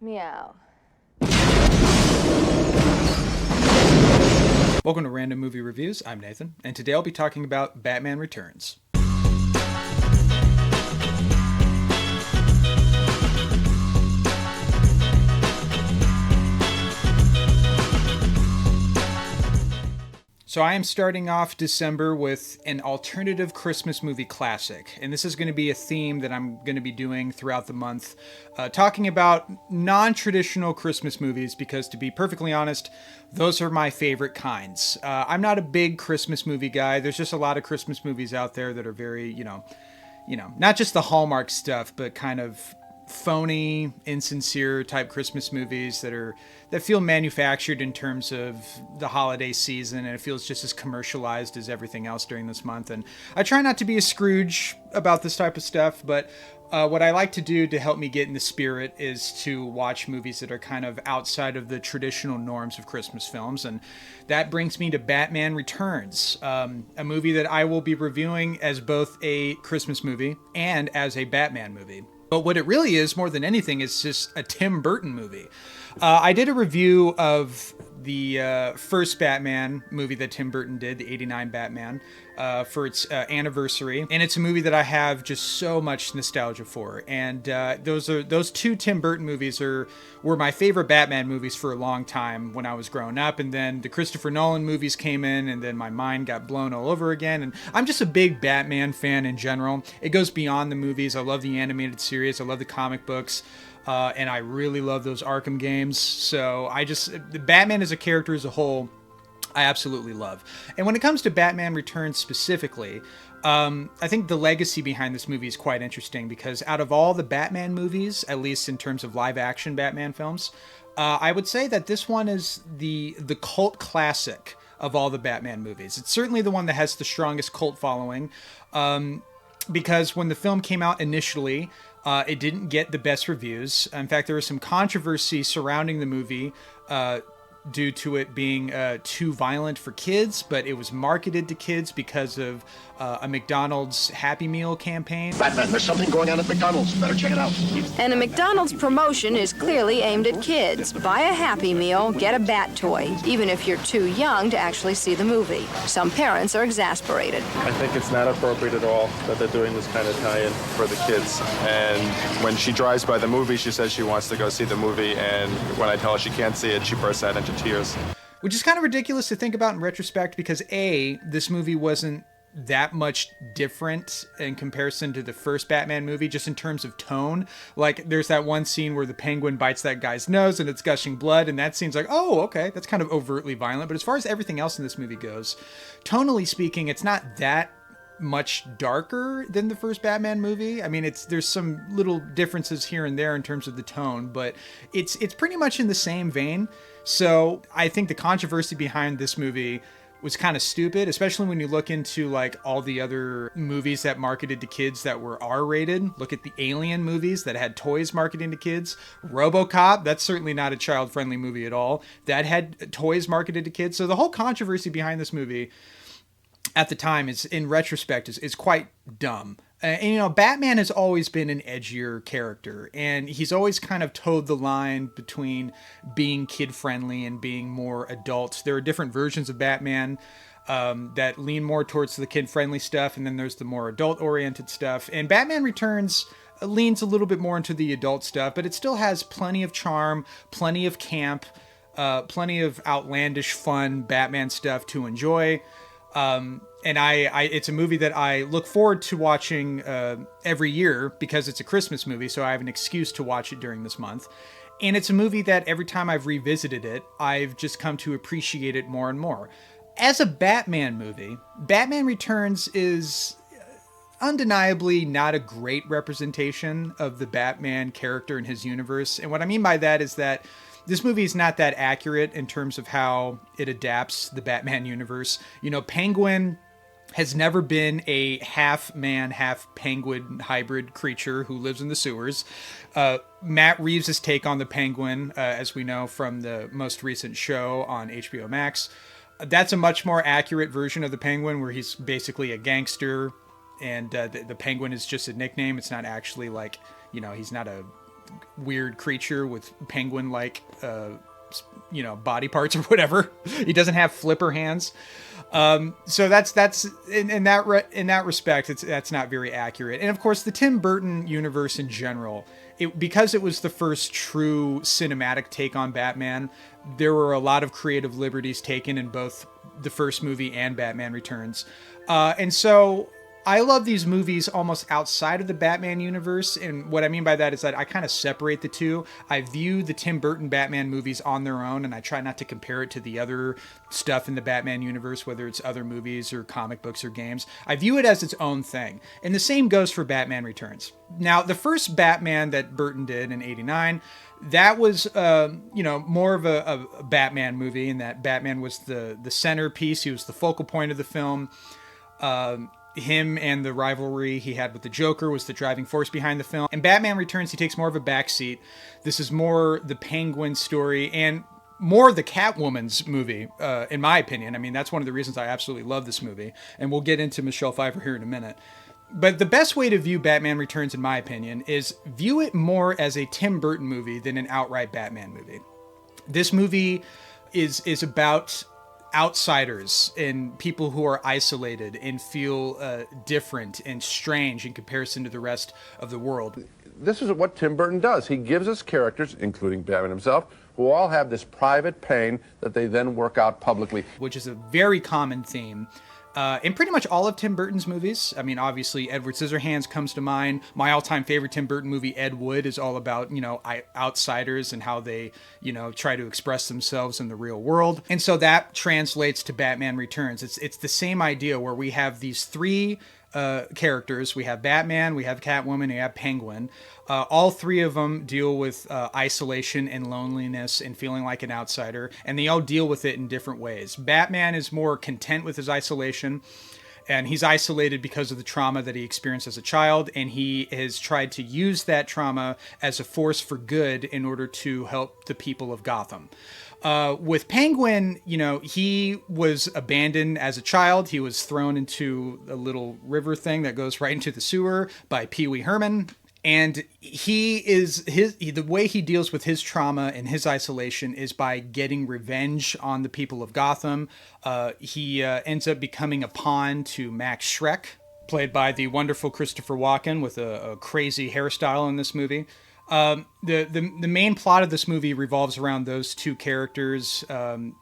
Meow. Welcome to Random Movie Reviews. I'm Nathan, and today I'll be talking about Batman Returns. So I am starting off December with an alternative Christmas movie classic, and this is going to be a theme that I'm going to be doing throughout the month, talking about non-traditional Christmas movies, because to be perfectly honest, those are my favorite kinds. I'm not a big Christmas movie guy. There's just a lot of Christmas movies out there that are very, not just the Hallmark stuff, but kind of phony, insincere type Christmas movies that feel manufactured in terms of the holiday season, and it feels just as commercialized as everything else during this month. And I try not to be a Scrooge about this type of stuff, but what I like to do to help me get in the spirit is to watch movies that are kind of outside of the traditional norms of Christmas films. And that brings me to Batman Returns, a movie that I will be reviewing as both a Christmas movie and as a Batman movie. But what it really is, more than anything, is just a Tim Burton movie. I did a review of the first Batman movie that Tim Burton did, the '89 Batman, for its anniversary. And it's a movie that I have just so much nostalgia for. And those two Tim Burton movies were my favorite Batman movies for a long time when I was growing up. And then the Christopher Nolan movies came in, and then my mind got blown all over again. And I'm just a big Batman fan in general. It goes beyond the movies. I love the animated series. I love the comic books. And I really love those Arkham games. So the Batman as a character as a whole, I absolutely love. And when it comes to Batman Returns specifically, I think the legacy behind this movie is quite interesting, because out of all the Batman movies, at least in terms of live action Batman films, I would say that this one is the cult classic of all the Batman movies. It's certainly the one that has the strongest cult following, because when the film came out initially, it didn't get the best reviews. In fact, there was some controversy surrounding the movie due to it being too violent for kids, but it was marketed to kids because of a McDonald's Happy Meal campaign. Batman, there's something going on at McDonald's. Better check it out. And a McDonald's promotion is clearly aimed at kids. Buy a Happy Meal, get a Bat toy, even if you're too young to actually see the movie. Some parents are exasperated. I think it's not appropriate at all that they're doing this kind of tie-in for the kids. And when she drives by the movie, she says she wants to go see the movie, and when I tell her she can't see it, she bursts out into tears. Which is kind of ridiculous to think about in retrospect, because A, this movie wasn't that much different in comparison to the first Batman movie, just in terms of tone. Like, there's that one scene where the Penguin bites that guy's nose and it's gushing blood, and that scene's like, oh, okay, that's kind of overtly violent. But as far as everything else in this movie goes, tonally speaking, it's not that much darker than the first Batman movie. I mean, there's some little differences here and there in terms of the tone, but it's pretty much in the same vein. So I think the controversy behind this movie was kind of stupid, especially when you look into like all the other movies that marketed to kids that were R-rated. Look at the Alien movies that had toys marketing to kids. RoboCop, that's certainly not a child-friendly movie at all. That had toys marketed to kids. So the whole controversy behind this movie at the time is, in retrospect, is quite dumb. And Batman has always been an edgier character, and he's always kind of towed the line between being kid-friendly and being more adult. There are different versions of Batman that lean more towards the kid-friendly stuff, and then there's the more adult-oriented stuff. And Batman Returns leans a little bit more into the adult stuff, but it still has plenty of charm, plenty of camp, plenty of outlandish, fun Batman stuff to enjoy. And it's a movie that I look forward to watching every year, because it's a Christmas movie, so I have an excuse to watch it during this month. And it's a movie that every time I've revisited it, I've just come to appreciate it more and more. As a Batman movie, Batman Returns is undeniably not a great representation of the Batman character and his universe. And what I mean by that is that this movie is not that accurate in terms of how it adapts the Batman universe. Penguin has never been a half man, half penguin hybrid creature who lives in the sewers. Matt Reeves' take on the Penguin, as we know from the most recent show on HBO Max, that's a much more accurate version of the Penguin, where he's basically a gangster, and the Penguin is just a nickname. It's not actually like, he's not a weird creature with penguin-like, body parts or whatever. He doesn't have flipper hands. So that's in that respect, that's not very accurate. And of course, the Tim Burton universe in general, because it was the first true cinematic take on Batman, there were a lot of creative liberties taken in both the first movie and Batman Returns. And so I love these movies almost outside of the Batman universe. And what I mean by that is that I kind of separate the two. I view the Tim Burton Batman movies on their own, and I try not to compare it to the other stuff in the Batman universe, whether it's other movies or comic books or games. I view it as its own thing. And the same goes for Batman Returns. Now, the first Batman that Burton did in '89, that was, more of a Batman movie, in that Batman was the centerpiece. He was the focal point of the film. Him and the rivalry he had with the Joker was the driving force behind the film. And Batman Returns, he takes more of a backseat. This is more the Penguin story and more the Catwoman's movie, in my opinion. I mean, that's one of the reasons I absolutely love this movie. And we'll get into Michelle Pfeiffer here in a minute. But the best way to view Batman Returns, in my opinion, is view it more as a Tim Burton movie than an outright Batman movie. This movie is about outsiders and people who are isolated and feel different and strange in comparison to the rest of the world. This is what Tim Burton does. He gives us characters, including Batman himself, who all have this private pain that they then work out publicly. Which is a very common theme in pretty much all of Tim Burton's movies. I mean, obviously, Edward Scissorhands comes to mind. My all-time favorite Tim Burton movie, Ed Wood, is all about, outsiders and how they, try to express themselves in the real world. And so that translates to Batman Returns. It's the same idea where we have these three characters. We have Batman, we have Catwoman, and we have Penguin. All three of them deal with isolation and loneliness and feeling like an outsider, and they all deal with it in different ways. Batman is more content with his isolation, and he's isolated because of the trauma that he experienced as a child, and he has tried to use that trauma as a force for good in order to help the people of Gotham. With Penguin, he was abandoned as a child. He was thrown into a little river thing that goes right into the sewer by Pee Wee Herman. And the way he deals with his trauma and his isolation is by getting revenge on the people of Gotham. He ends up becoming a pawn to Max Schreck, played by the wonderful Christopher Walken, with a crazy hairstyle in this movie. The main plot of this movie revolves around those two characters.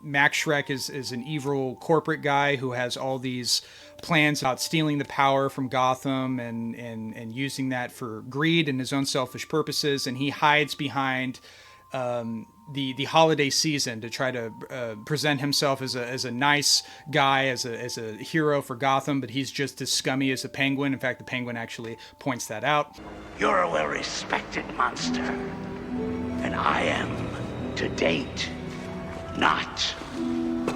Max Schreck is an evil corporate guy who has all these plans about stealing the power from Gotham and using that for greed and his own selfish purposes. And he hides behind the holiday season to try to present himself as a nice guy, as a hero for Gotham, but he's just as scummy as the Penguin. In fact, the Penguin actually points that out. You're a well-respected monster, and I am, to date, not.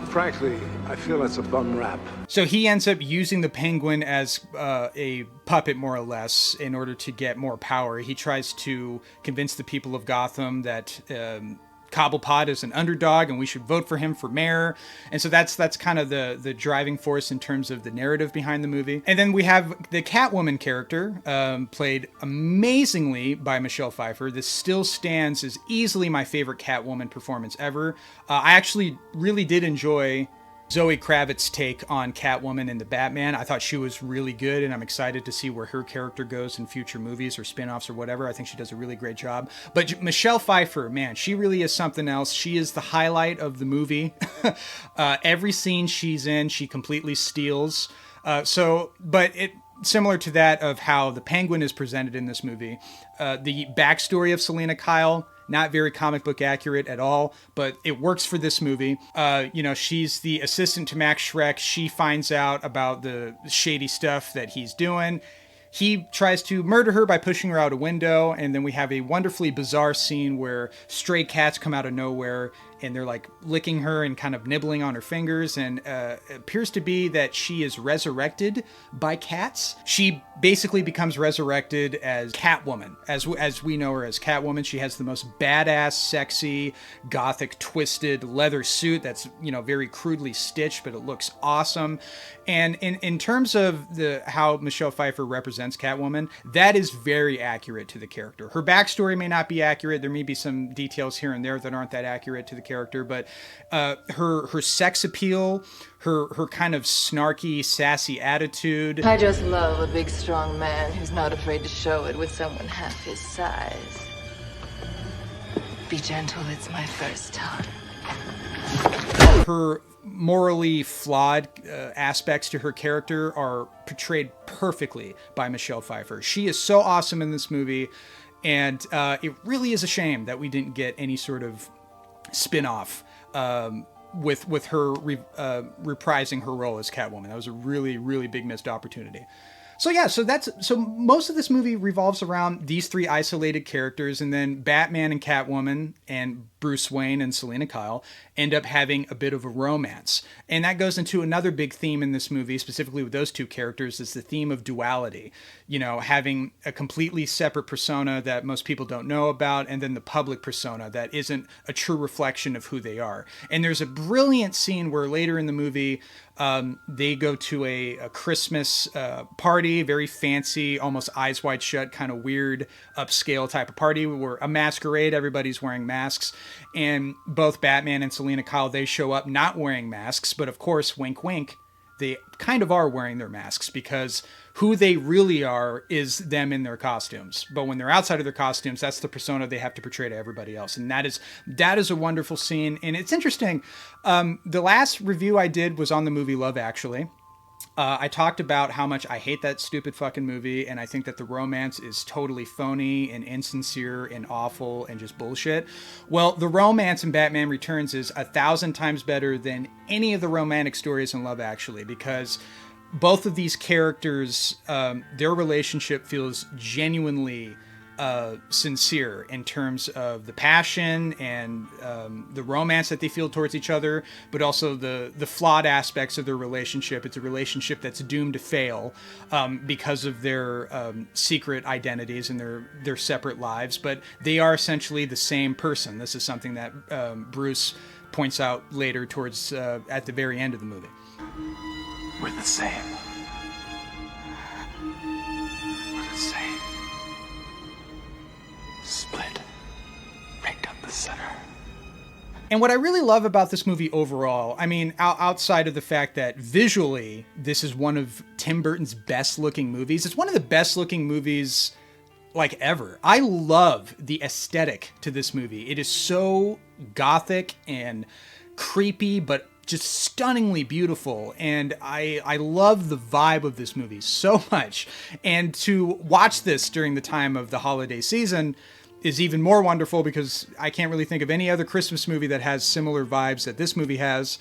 Frankly, I feel that's a bum rap. So he ends up using the Penguin as a puppet, more or less, in order to get more power. He tries to convince the people of Gotham that Cobblepot is an underdog and we should vote for him for mayor. And so that's kind of the driving force in terms of the narrative behind the movie. And then we have the Catwoman character, played amazingly by Michelle Pfeiffer. This still stands as easily my favorite Catwoman performance ever. I actually really did enjoy Zoe Kravitz's take on Catwoman and the Batman. I thought she was really good, and I'm excited to see where her character goes in future movies or spin-offs or whatever. I think she does a really great job. But Michelle Pfeiffer, man, she really is something else. She is the highlight of the movie. Every scene she's in, she completely steals. Similar to that of how the Penguin is presented in this movie, the backstory of Selina Kyle, not very comic book accurate at all, but it works for this movie. She's the assistant to Max Schreck. She finds out about the shady stuff that he's doing. He tries to murder her by pushing her out a window, and then we have a wonderfully bizarre scene where stray cats come out of nowhere and they're like licking her and kind of nibbling on her fingers, and it appears to be that she is resurrected by cats. She basically becomes resurrected as Catwoman, as we know her as Catwoman. She has the most badass, sexy, gothic, twisted leather suit that's, you know, very crudely stitched, but it looks awesome. And in terms of how Michelle Pfeiffer represents Catwoman, that is very accurate to the character. Her backstory may not be accurate. There may be some details here and there that aren't that accurate to the character, but her sex appeal, her kind of snarky, sassy attitude. I just love a big, strong man who's not afraid to show it with someone half his size. Be gentle, it's my first time. Her morally flawed aspects to her character are portrayed perfectly by Michelle Pfeiffer. She is so awesome in this movie, and it really is a shame that we didn't get any sort of spin-off with her reprising her role as Catwoman. That was a really, really big missed opportunity. So yeah, so most of this movie revolves around these three isolated characters, and then Batman and Catwoman and Bruce Wayne and Selina Kyle end up having a bit of a romance. And that goes into another big theme in this movie, specifically with those two characters, is the theme of duality. You know, having a completely separate persona that most people don't know about, and then the public persona that isn't a true reflection of who they are. And there's a brilliant scene where later in the movie, they go to a Christmas party, very fancy, almost eyes wide shut, kind of weird, upscale type of party, where a masquerade, everybody's wearing masks. And both Batman and Selina Kyle, they show up not wearing masks, but of course, wink, wink, they kind of are wearing their masks, because who they really are is them in their costumes. But when they're outside of their costumes, that's the persona they have to portray to everybody else. And that is a wonderful scene. And it's interesting. The last review I did was on the movie Love Actually. I talked about how much I hate that stupid fucking movie, and I think that the romance is totally phony and insincere and awful and just bullshit. Well, the romance in Batman Returns is 1,000 times better than any of the romantic stories in Love Actually, because both of these characters, their relationship feels genuinely sincere in terms of the passion and the romance that they feel towards each other, but also the flawed aspects of their relationship. It's a relationship that's doomed to fail because of their secret identities and their separate lives, but they are essentially the same person. This is something that Bruce points out later towards at the very end of the movie. We're the same. We're the same. Split right down the center. And what I really love about this movie overall, I mean, outside of the fact that visually, this is one of Tim Burton's best looking movies. It's one of the best looking movies like ever. I love the aesthetic to this movie. It is so gothic and creepy, but just stunningly beautiful. And I love the vibe of this movie so much. And to watch this during the time of the holiday season is even more wonderful, because I can't really think of any other Christmas movie that has similar vibes that this movie has.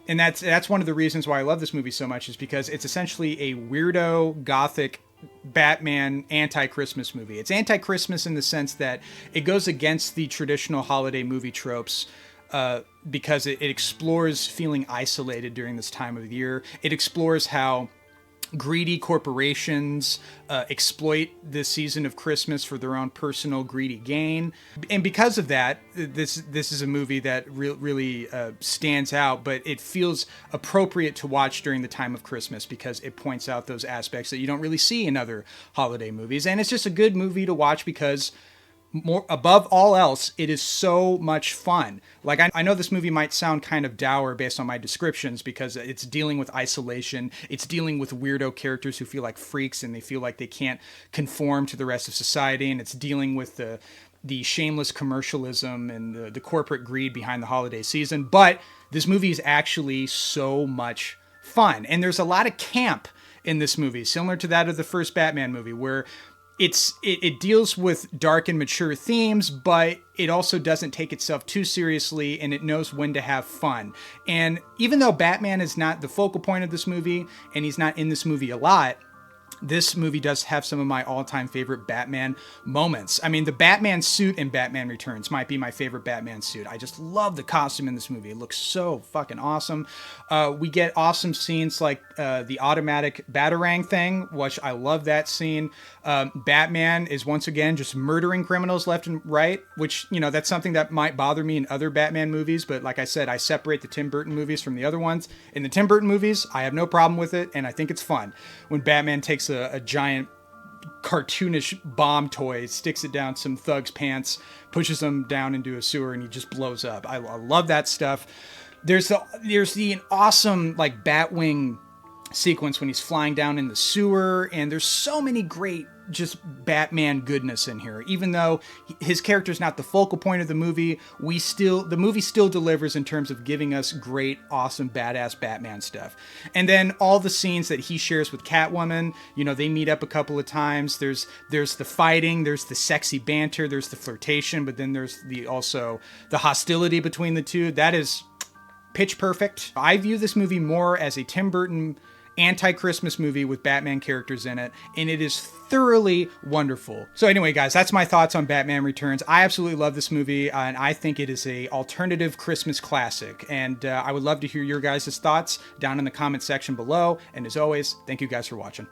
And that's one of the reasons why I love this movie so much, is because it's essentially a weirdo, gothic Batman anti-Christmas movie. It's anti-Christmas in the sense that it goes against the traditional holiday movie tropes, because it explores feeling isolated during this time of the year. It explores how greedy corporations exploit this season of Christmas for their own personal greedy gain. And because of that, this is a movie that really stands out, but it feels appropriate to watch during the time of Christmas, because it points out those aspects that you don't really see in other holiday movies. And it's just a good movie to watch because, more above all else, it is so much fun. Like, I know this movie might sound kind of dour based on my descriptions, because it's dealing with isolation. It's dealing with weirdo characters who feel like freaks and they feel like they can't conform to the rest of society. And it's dealing with the shameless commercialism and the corporate greed behind the holiday season. But this movie is actually so much fun. And there's a lot of camp in this movie, similar to that of the first Batman movie, where it deals with dark and mature themes, but it also doesn't take itself too seriously, and it knows when to have fun. And even though Batman is not the focal point of this movie, and he's not in this movie a lot, this movie does have some of my all-time favorite Batman moments. I mean, the Batman suit in Batman Returns might be my favorite Batman suit. I just love the costume in this movie. It looks so fucking awesome. We get awesome scenes like the automatic Batarang thing, which I love that scene. Batman is once again just murdering criminals left and right, which, you know, that's something that might bother me in other Batman movies. But like I said, I separate the Tim Burton movies from the other ones. In the Tim Burton movies, I have no problem with it, and I think it's fun when Batman takes a giant cartoonish bomb toy, sticks it down some thug's pants, pushes them down into a sewer, and he just blows up. I love that stuff. There's the awesome like Batwing sequence when he's flying down in the sewer, and there's so many great just Batman goodness in here. Even though his character's not the focal point of the movie, the movie still delivers in terms of giving us great, awesome, badass Batman stuff. And then all the scenes that he shares with Catwoman, you know, they meet up a couple of times. There's the fighting, there's the sexy banter, there's the flirtation, but then there's also the hostility between the two. That is pitch perfect. I view this movie more as a Tim Burton anti-Christmas movie with Batman characters in it, and it is thoroughly wonderful. So anyway, guys, that's my thoughts on Batman Returns. I absolutely love this movie, and I think it is a alternative Christmas classic, and I would love to hear your guys' thoughts down in the comment section below. And as always, thank you guys for watching.